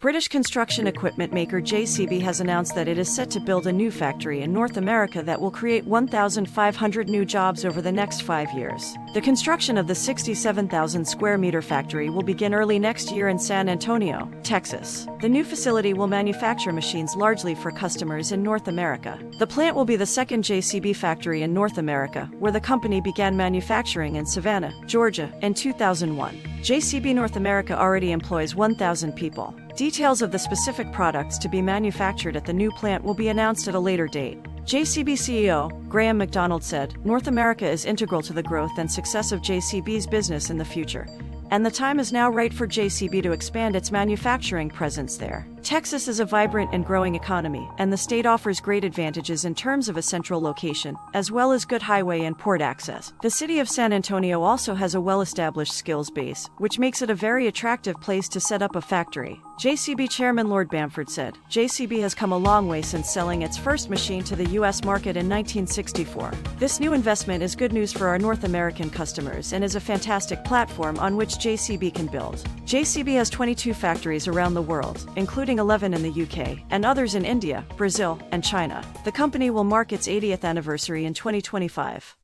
British construction equipment maker JCB has announced that it is set to build a new factory in North America that will create 1,500 new jobs over the next 5 years. The construction of the 67,000 square meter factory will begin early next year in San Antonio, Texas. The new facility will manufacture machines largely for customers in North America. The plant will be the second JCB factory in North America, where the company began manufacturing in Savannah, Georgia, in 2001. JCB North America already employs 1,000 people. Details of the specific products to be manufactured at the new plant will be announced at a later date. JCB CEO Graham McDonald said, "North America is integral to the growth and success of JCB's business in the future, and the time is now right for JCB to expand its manufacturing presence there." Texas is a vibrant and growing economy, and the state offers great advantages in terms of a central location, as well as good highway and port access. The city of San Antonio also has a well-established skills base, which makes it a very attractive place to set up a factory. JCB Chairman Lord Bamford said, "JCB has come a long way since selling its first machine to the U.S. market in 1964. This new investment is good news for our North American customers and is a fantastic platform on which JCB can build." JCB has 22 factories around the world, including 11 in the UK, and others in India, Brazil, and China. The company will mark its 80th anniversary in 2025.